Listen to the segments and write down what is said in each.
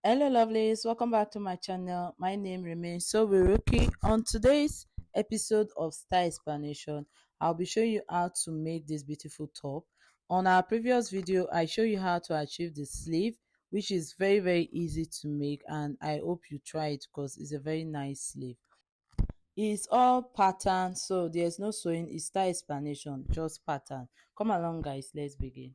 Hello lovelies, welcome back to my channel. My name remains Sobiruki. On today's episode of Style Explanation, I'll be showing you how to make this beautiful top. On our previous video, I show you how to achieve the sleeve, which is very easy to make, and I hope you try it because it's a very nice sleeve. It's all pattern, so there's no sewing. It's style explanation, just pattern. Come along guys, let's begin.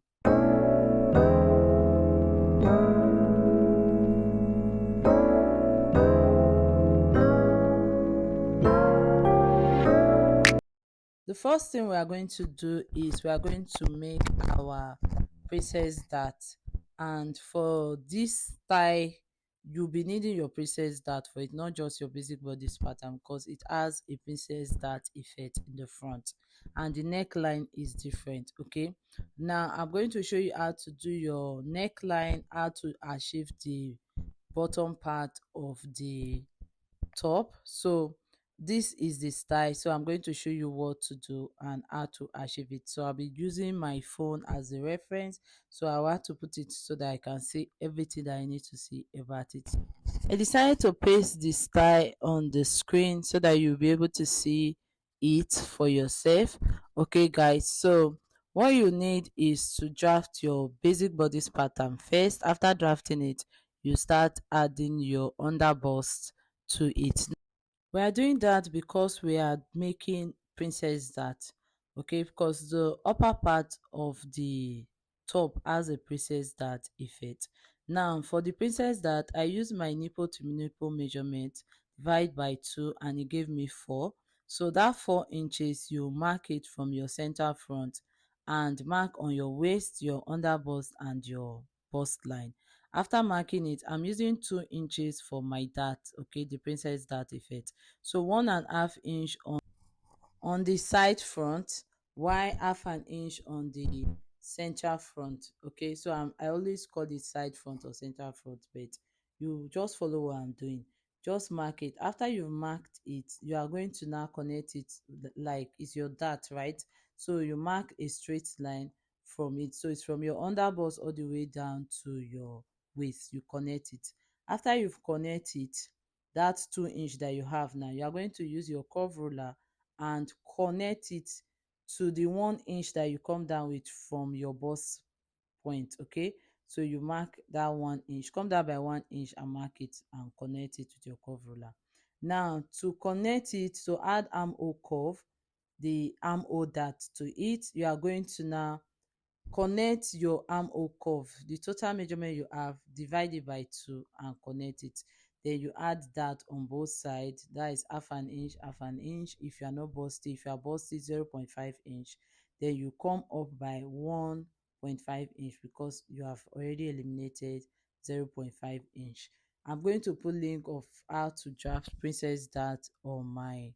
The first thing we are going to do is we are going to make our princess dart, and for this style you'll be needing your princess dart for it, not just your basic bodice pattern, because it has a princess dart effect in the front and the neckline is different. Okay, now I'm going to show you how to do your neckline, how to achieve the bottom part of the top. So this is the style, so I'm going to show you what to do and how to achieve it. So I'll be using my phone as a reference, so I want to put it so that I can see everything that I need to see about it. I decided to paste the style on the screen so that you'll be able to see it for yourself. Okay guys, so what you need is to draft your basic bodice pattern first. After drafting it, you start adding your underbust to it. We are doing that because we are making princess dart. Okay, because the upper part of the top has a princess dart effect. Now for the princess dart, I use my nipple to nipple measurement, divide by 2, and it gave me 4. So that 4 inches, you mark it from your center front and mark on your waist, your underbust, and your bust line. After marking it, I'm using 2 inches for my dart. Okay, the princess dart effect. So 1.5 inch on the side front, while half an inch on the central front. Okay, so I always call it side front or central front, but you just follow what I'm doing. Just mark it. After you've marked it, you are going to now connect it like it's your dart, right? So you mark a straight line from it, so it's from your underbust all the way down to your waist. You connect it. After you've connected that 2 inch that you have, now you are going to use your curve ruler and connect it to the 1 inch that you come down with from your bust point. Okay, so you mark that 1 inch, come down by 1 inch and mark it and connect it with your curve ruler. Now to connect it, to add armhole curve, the armhole dart to it, you are going to now connect your armhole curve, the total measurement you have, divide it by 2 and connect it. Then you add that on both sides, that is half an inch, half an inch. If you are not busty, if you are busty, 0.5 inch. Then you come up by 1.5 inch because you have already eliminated 0.5 inch. I'm going to put link of how to draft princess dart on my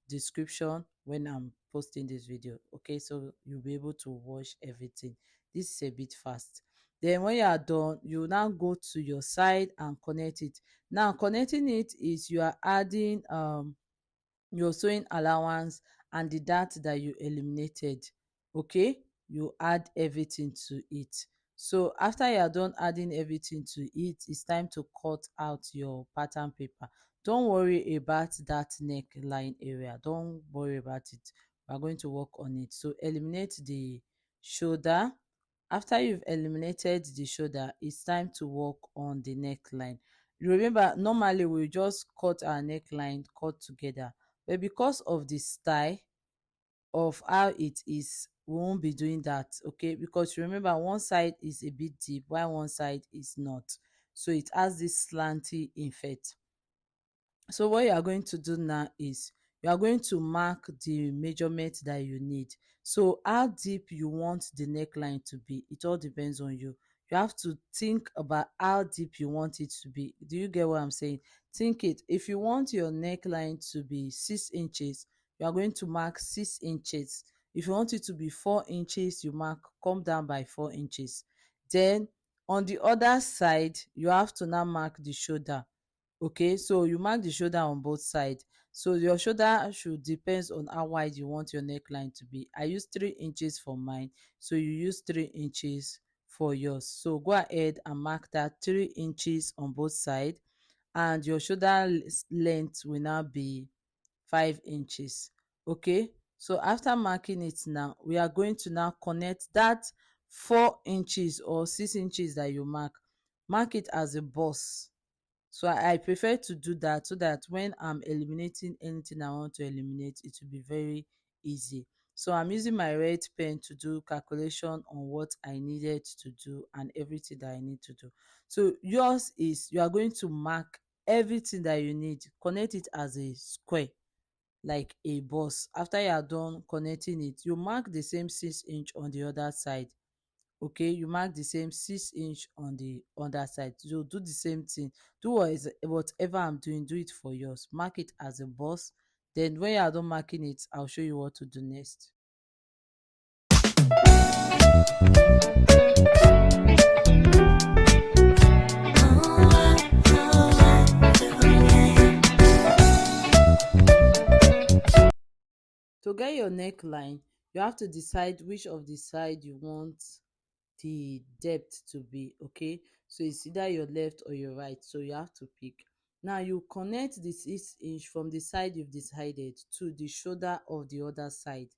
description when I'm posting this video. Okay, so you'll be able to watch everything. This is a bit fast. Then when you are done, you now go to your side and connect it. Now connecting it is you are adding your sewing allowance and the dart that you eliminated. Okay, you add everything to it. So after you are done adding everything to it, it's time to cut out your pattern paper. Don't worry about that neckline area, don't worry about it. We are going to work on it. So eliminate the shoulder. After you've eliminated the shoulder, it's time to work on the neckline. You remember, normally we just cut our neckline cut together, but because of the style of how it is, we won't be doing that. Okay, because remember, one side is a bit deep while one side is not, so it has this slanty effect. So what you are going to do now is you are going to mark the measurement that you need. So how deep you want the neckline to be, it all depends on you. You have to think about how deep you want it to be. Do you get what I'm saying? Think it. If you want your neckline to be 6 inches, you are going to mark 6 inches. If you want it to be 4 inches, you mark, come down by 4 inches. Then on the other side, you have to now mark the shoulder. Okay, so you mark the shoulder on both sides. So your shoulder should depends on how wide you want your neckline to be. I use 3 inches for mine, so you use 3 inches for yours. So go ahead and mark that 3 inches on both sides, and your shoulder length will now be 5 inches. Okay, so after marking it, now we are going to now connect that 4 inches or 6 inches that you mark it as a boss. So I prefer to do that so that when I'm eliminating anything I want to eliminate, it will be very easy. So I'm using my red pen to do calculation on what I needed to do and everything that I need to do. So yours is, you are going to mark everything that you need, connect it as a square like a boss. After you are done connecting it, you mark the same 6 inch on the other side. Okay, you mark the same 6 inch on the other side. So do the same thing. Do whatever I'm doing, do it for yours. Mark it as a boss. Then when you are done marking it, I'll show you what to do next. To get your neckline, you have to decide which of the side you want the depth to be. Okay, so it's either your left or your right, so you have to pick. Now you connect the 6 inch from the side you've decided to the shoulder of the other side.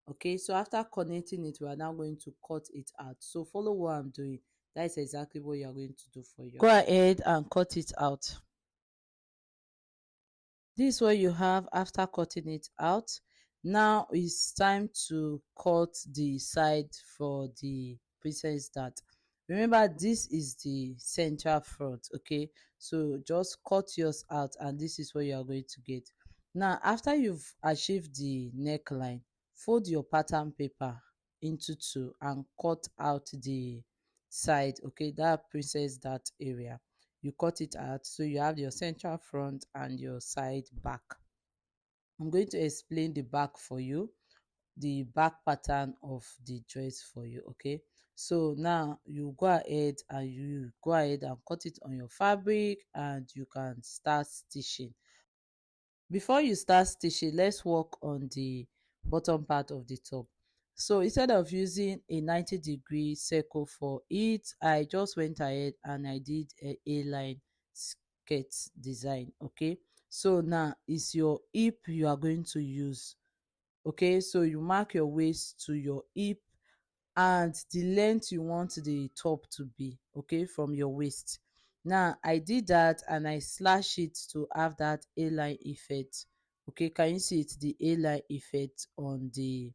Okay, so after connecting it, we are now going to cut it out. So follow what I'm doing. That is exactly what you are going to do for yours. Go ahead and cut it out. This is what you have after cutting it out. Now it's time to cut the side for the princess dart. Remember, this is the central front. Okay, so just cut yours out and this is what you are going to get. Now after you've achieved the neckline, fold your pattern paper into two and cut out the side. Okay, that princess dart area, you cut it out so you have your central front and your side back. I'm going to explain the back for you, the back pattern of the dress for you. Okay, so now you go ahead and cut it on your fabric and you can start stitching. Before you start stitching, let's work on the bottom part of the top. So instead of using a 90-degree circle for it, I just went ahead and I did a line skirt design. Okay, so now it's your hip you are going to use. Okay, so you mark your waist to your hip and the length you want the top to be, okay, from your waist. Now I did that and I slash it to have that a-line effect. Okay, can you see it, the a-line effect on the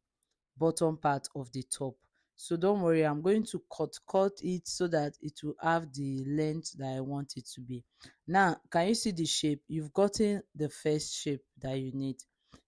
bottom part of the top? So don't worry, I'm going to cut it so that it will have the length that I want it to be. Now can you see the shape? You've gotten the first shape that you need.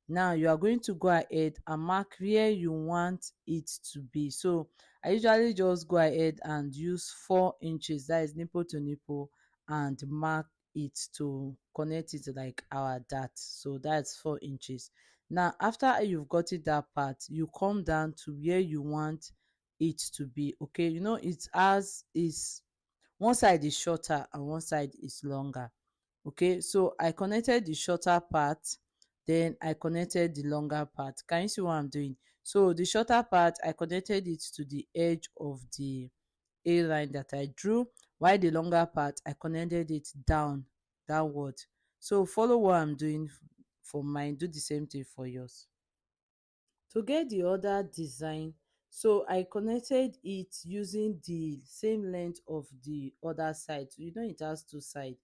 Now you are going to go ahead and mark where you want it to be. So I usually just go ahead and use 4 inches, that is nipple to nipple, and mark it to connect it like our dart. So that's 4 inches. Now after you've got it that part, you come down to where you want it to be. Okay, you know it has is one side is shorter and one side is longer. Okay, so I connected the shorter part, then I connected the longer part. Can you see what I'm doing? So the shorter part, I connected it to the edge of the a line that I drew, while the longer part I connected it downward. So follow what I'm doing for mine, do the same thing for yours. To get the other design, so I connected it using the same length of the other side. So you know it has two sides.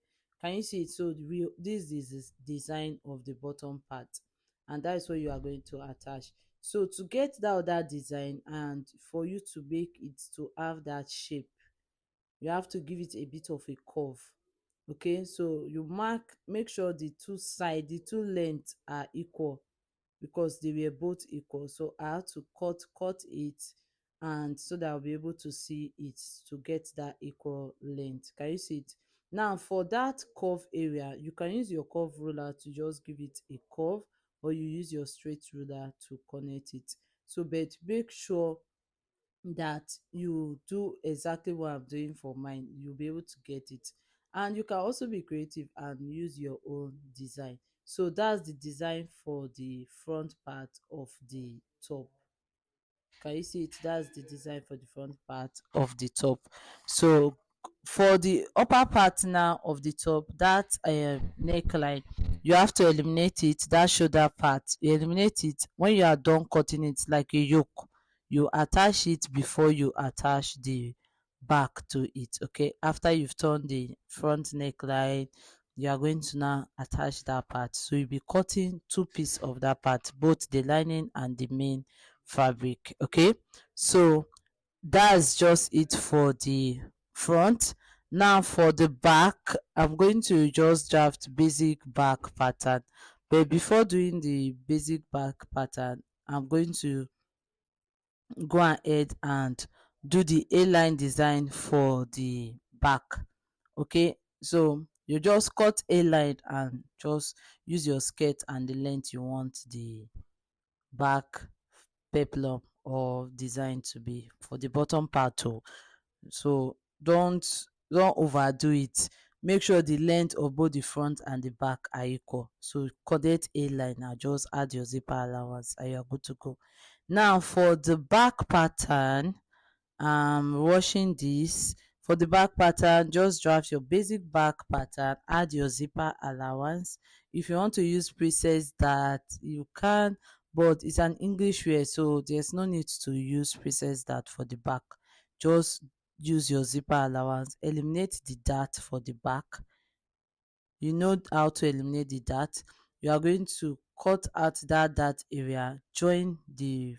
Can you see it? So this is the design of the bottom part, and that is what you are going to attach. So to get that other design and for you to make it to have that shape, you have to give it a bit of a curve. Okay, so you make sure the two lengths are equal, because they were both equal. So I had to cut it, and so that I'll be able to see it to get that equal length. Can you see it? Now for that curve area, you can use your curve ruler to just give it a curve, or you use your straight ruler to connect it. So but make sure that you do exactly what I'm doing for mine, you'll be able to get it. And you can also be creative and use your own design. So that's the design for the front part of the top. Can you see it? That's the design for the front part of the top. So for the upper part now of the top, that neckline, you have to eliminate it. That shoulder part, you eliminate it when you are done cutting it like a yoke. You attach it before you attach the back to it. Okay, after you've turned the front neckline, you are going to now attach that part. So you'll be cutting two pieces of that part, both the lining and the main fabric. Okay, so that's just it for the front. Now for the back, I'm going to just draft basic back pattern, but before doing the basic back pattern, I'm going to go ahead and do the A-line design for the back. Okay, so you just cut a line and just use your skirt and the length you want the back peplum or design to be for the bottom part too. So don't overdo it. Make sure the length of both the front and the back are equal. So correct a line, now just add your zipper allowance and you're good to go. Now for the back pattern, washing this. For the back pattern, just draft your basic back pattern, add your zipper allowance. If you want to use princess that, you can, but it's an English wear, so there's no need to use princess that for the back. Just use your zipper allowance, eliminate the dart for the back. You know how to eliminate the dart. You are going to cut out that dart area, join the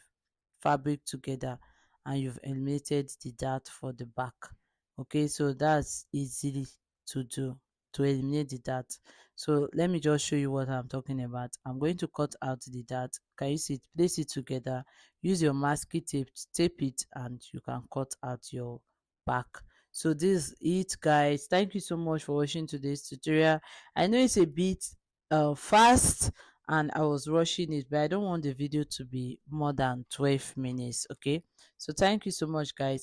fabric together, and you've eliminated the dart for the back. Okay, so that's easy to do, to eliminate the dart. So let me just show you what I'm talking about. I'm going to cut out the dart. Can you see it? Place it together, use your masking tape to tape it, and you can cut out your back. So this is it, guys. Thank you so much for watching today's tutorial. I know it's a bit fast and I was rushing it, but I don't want the video to be more than 12 minutes. Okay, so thank you so much, guys.